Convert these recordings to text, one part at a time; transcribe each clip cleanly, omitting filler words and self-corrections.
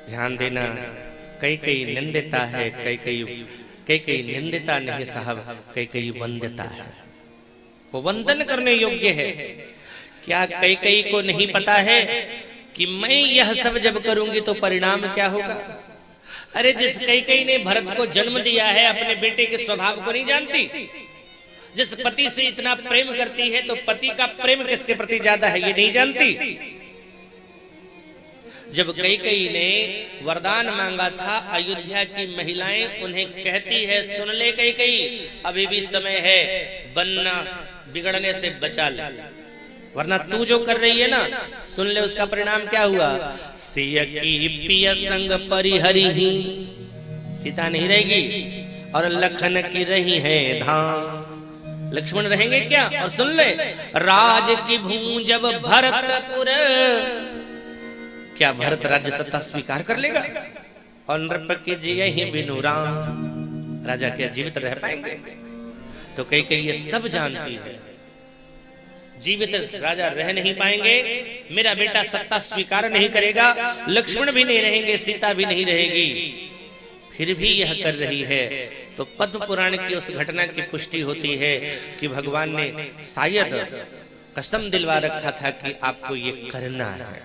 ध्यान देना, कई कई निंदिता है, कई कई निंदिता नहीं साहब, कई कई वंदिता है, वो वंदन करने योग्य है। क्या कई कई को नहीं पता है कि मैं यह सब जब करूंगी तो परिणाम क्या होगा? अरे जिस कई कई ने भरत को जन्म दिया है, अपने बेटे के स्वभाव को नहीं जानती? जिस पति से इतना प्रेम करती है तो पति का प्रेम किसके प्रति ज्यादा है ये नहीं जानती? जब कई कई ने वरदान मांगा था, अयोध्या की महिलाएं उन्हें कहती है, सुन ले कई कई, अभी भी समय है, बनना बिगड़ने से बचा ले, वरना तू जो कर रही है ना, सुन ले उसका परिणाम क्या हुआ। सिय की पिय संग परिहरि ही, सीता नहीं रहेगी और लखन की रही है धाम, लक्ष्मण रहेंगे क्या? और सुन ले, राज की भूमि जब भरतपुर, क्या भरत राज्य सत्ता स्वीकार कर लेगा? और नृप के जी ही बिनु राम, राजा क्या जीवित रह पाएंगे? तो कई कई ये सब जानती है, जीवित राजा रह नहीं पाएंगे, मेरा बेटा सत्ता स्वीकार नहीं करेगा, लक्ष्मण भी नहीं रहेंगे, सीता भी नहीं रहेगी, फिर भी यह कर रही है। तो पद्म पुराण की उस घटना की पुष्टि होती है कि भगवान ने शायद कसम दिलवा रखा था कि आपको ये करना है,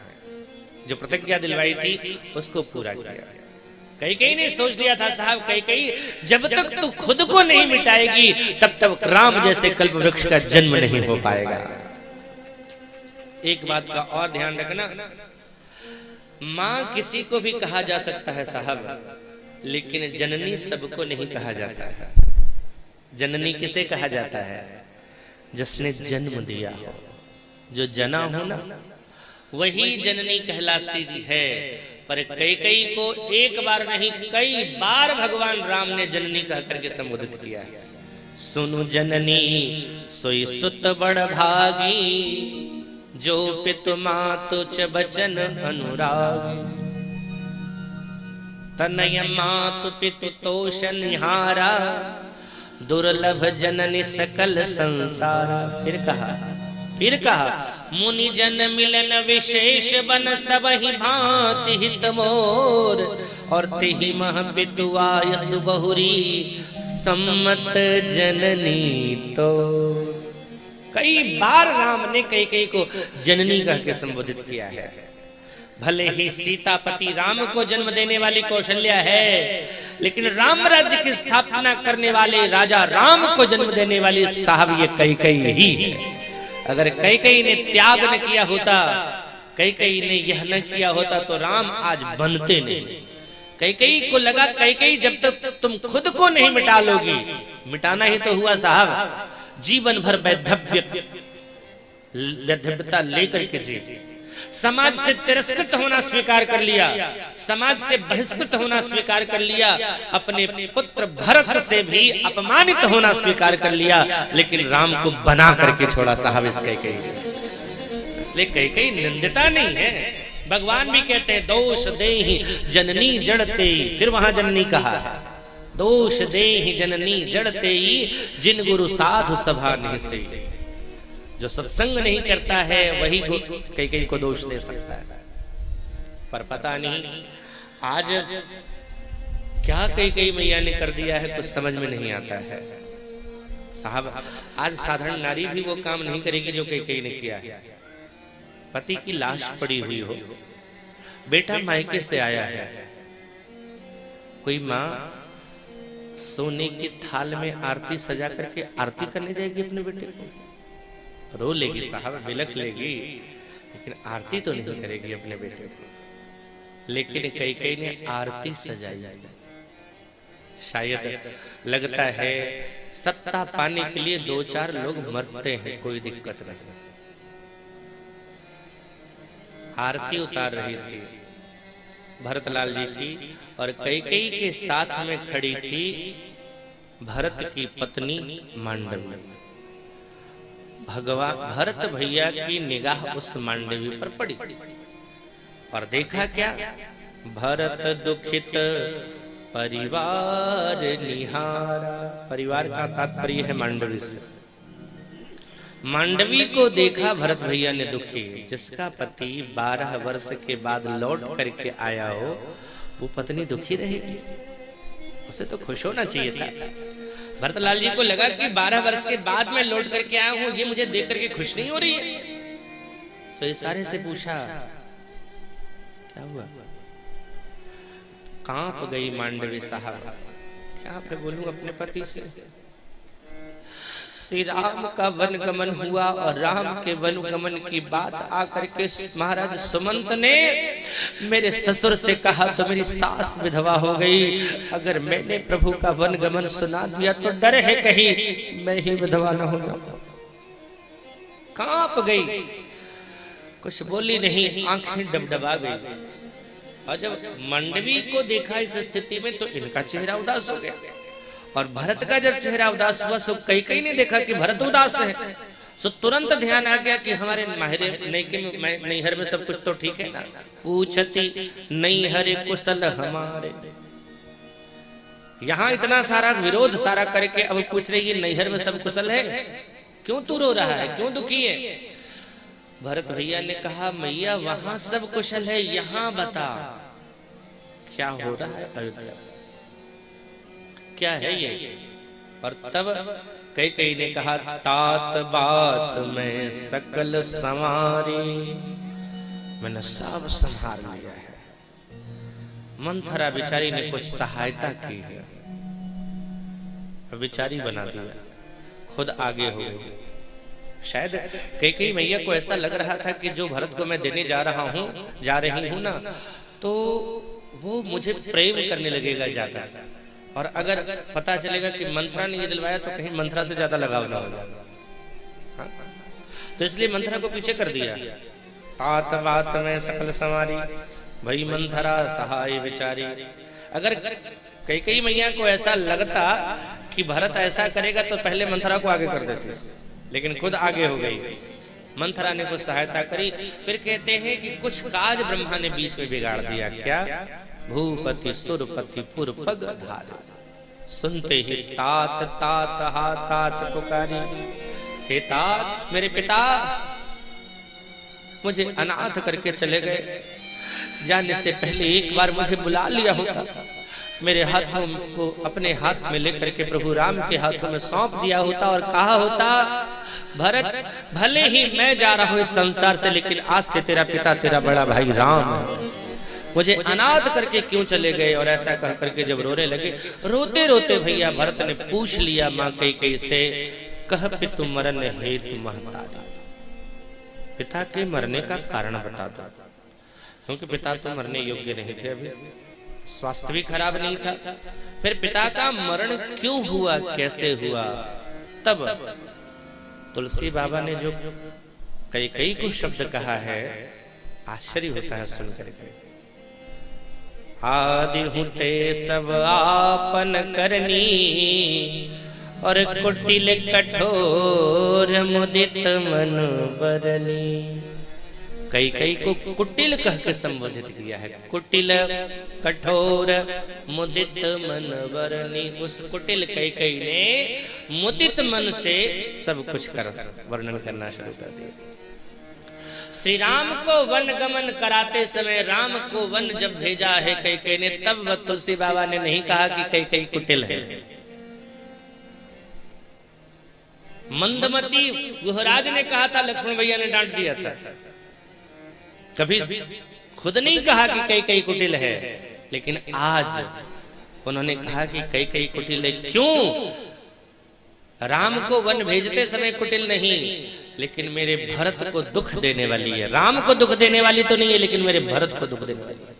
जो प्रतिज्ञा दिलवाई थी उसको पूरा किया। कई कई ने सोच लिया था साहब, कई कई जब तक तू खुद को नहीं मिटाएगी तब तक राम जैसे कल्प वृक्ष का जन्म नहीं हो पाएगा। एक बात का और ध्यान रखना, माँ किसी को भी कहा जा सकता है साहब, लेकिन जननी सबको नहीं कहा जाता है। जननी किसे कहा जाता है? जिसने जन्म दिया हो, जो जना हो ना, वही जननी कहलाती है। पर कई कई को एक बार नहीं कई बार भगवान राम ने जननी कह करके संबोधित किया है। सुनु जननी सोई सुत बड़ भागी, जो पितु मातु च बचन अनुरागी, तनय मातु पितु तोष निहारा, दुर्लभ जननी सकल संसारा। फिर कहा मुनि जन मिलन विशेष बन सबहि भांति हित मोर, और तिहि मह पितुआय सुबहुरी सम्मत जननी। तो कई बार राम ने कई कई को जननी कह के संबोधित किया है। भले ही सीतापति राम को जन्म देने वाली कौशल्या है, लेकिन राम राज्य की स्थापना करने वाले राजा राम को जन्म देने वाली साहब ये कई कई ही है। अगर कई कई ने त्याग न किया होता, कई कई ने यह न किया होता तो राम आज बनते नहीं। कई कई को लगा कई कई जब तक तुम खुद को नहीं मिटा लोगी, मिटाना ही तो हुआ साहब, जीवन भर वैधव्यता लेकर के जी, समाज से तिरस्कृत होना स्वीकार कर लिया, समाज से बहिष्कृत होना स्वीकार कर लिया, अपने पुत्र भरत से भी अपमानित होना स्वीकार कर लिया, लेकिन राम को बना करके छोड़ा साहब इस कई कई। इसलिए कई कई निंदिता नहीं है। भगवान भी कहते हैं दोष देहि जननी जड़ते, फिर वहां जननी कहा, दोष देहि जननी जड़ते, जिन गुरु साधु सभा नहीं से। जो सत्संग नहीं करता है वही कई कई को दोष दे सकता है। पर पता नहीं आज क्या कई कई मैया ने कर दिया है, कुछ समझ में नहीं आता है साहब। आज साधारण नारी भी वो काम नहीं करेगी जो कई कई ने किया है। पति की लाश पड़ी हुई हो, बेटा मायके से आया है, कोई माँ सोने की थाल में आरती सजा करके आरती करने जाएगी अपने बेटे को? रो लेगी साहब, बिलख लेगी, लेकिन आरती तो नहीं करेगी अपने बेटे को। लेकिन कई कई ने आरती सजाई। शायद लगता है सत्ता पाने के लिए दो चार लोग मरते हैं, कोई दिक्कत नहीं। आरती उतार रही थी भरतलाल जी की, और कई कई के साथ में खड़ी थी भरत की पत्नी मांडवी। भगवान भरत भैया की निगाह उस मांडवी पर पड़ी और देखा क्या, भरत दुखित परिवार निहारा। परिवार का तात्पर्य है मांडवी से। मांडवी को देखा भरत भैया ने दुखी, जिसका पति 12 वर्ष के बाद लौट करके आया हो वो पत्नी दुखी रहेगी, उसे तो खुश होना चाहिए था। भरतलाल जी को लगा कि 12 वर्ष के बाद मैं लौट करके आया हूं, ये मुझे देख करके खुश नहीं हो रही है। तो इशारे से पूछा क्या हुआ? कांप गई मांडवी साहब, क्या मैं बोलूं अपने पति से। श्री राम का वनगमन हुआ और राम के वनगमन की बात आकर के महाराज सुमंत ने मेरे ससुर से कहा तो मेरी सास विधवा हो गई। अगर मैंने प्रभु का वनगमन सुना दिया तो डर है कहीं मैं ही विधवा न हो जाऊं। कांप गई, कुछ बोली नहीं, आंखें डबडबा गई। और जब मंडवी को देखा इस स्थिति में तो इनका चेहरा उदास हो गया। और भरत का जब चेहरा उदास हुआ सो कई ने देखा कि भरत उदास है, सो तुरंत ध्यान आ गया कि हमारे नैहर में सब कुछ तो ठीक है ना। पूछती नैहर कुशल हमारे, यहाँ इतना सारा विरोध सारा करके अब पूछ रही है नैहर में सब कुशल है, क्यों तू रो रहा है, क्यों दुखी है? भरत भैया ने कहा मैया वहां सब कुशल है, यहाँ बता क्या हो रहा है अयोध्या, क्या है ये? और तब कई ने कहा तात बात में सकल संवारी, मैंने सब संभाल लिया है। मंथरा बिचारी ने कुछ सहायता की है, बिचारी बना दिया, खुद आगे हो गई। शायद कई मैया को ऐसा लग रहा था कि जो भरत को मैं देने जा रही हूं ना, तो वो मुझे प्रेम करने लगेगा ज्यादा। और अगर पता चलेगा कि मंथरा ने ये दिलवाया तो कहीं मंथरा से ज्यादा लगाव ना हो जाए, तो इसलिए मंथरा को पीछे कर दिया। तात बात में सकल संवारी, भई मंथरा सहाय विचारी। अगर कई मैया को ऐसा लगता कि भरत ऐसा करेगा तो पहले मंथरा को आगे कर देते, लेकिन खुद आगे हो गई। मंथरा ने कुछ सहायता करी। फिर कहते हैं कि कुछ काज ब्रह्मा ने बीच में बिगाड़ दिया। क्या? भूपति सुरपति पुर पग धारे, सुनते ही तात तात हा तात पुकारी, हे तात मेरे पिता मुझे अनाथ करके चले गए, जाने से पहले एक बार मुझे बुला लिया होता, मेरे हाथों को अपने हाथ में लेकर के प्रभु राम के हाथों में सौंप दिया होता और कहा होता भरत भले ही मैं जा रहा हूं इस संसार से, लेकिन आज से तेरा पिता तेरा बड़ा भाई राम है, मुझे अनाथ करके क्यों चले गए? और ऐसा कह करके जब रोने लगे, रोते रोते भैया भरत ने पूछ लिया मां कई से, कह पितु मरण हेतु महतारी, पिता के मरने का कारण बता दो, क्योंकि पिता तो मरने योग्य नहीं थे, अभी स्वास्थ्य भी खराब नहीं था। फिर पिता का मरण क्यों हुआ, कैसे हुआ? तब तुलसी बाबा ने जो कई को शब्द कहा है, आश्चर्य होता है सुनकर के। आदि हुते सब आपन करनी, और कुटिल कठोर मुदित मन बरनी। कई को कुटिल कह के संबोधित किया है, कुटिल कठोर मुदित मन बरनी। उस कुटिल कई ने मुदित मन से सब कुछ कर वर्णन करना शुरू कर दिया। श्री राम को वन गमन कराते समय राम को वन जब भेजा है कई ने, तब तुलसी बाबा ने नहीं कहा कि कई कुटिल है। मंदमती गुहराज ने कहा था, लक्ष्मण भैया ने डांट दिया था, कभी खुद नहीं कहा कि कई कुटिल है, लेकिन आज उन्होंने कहा कि कई कुटिल है। क्यों? राम को वन भेजते समय कुटिल नहीं, लेकिन मेरे भरत को दुख देने वाली है। राम को दुख देने वाली तो नहीं है, लेकिन मेरे भरत को दुख देने वाली है।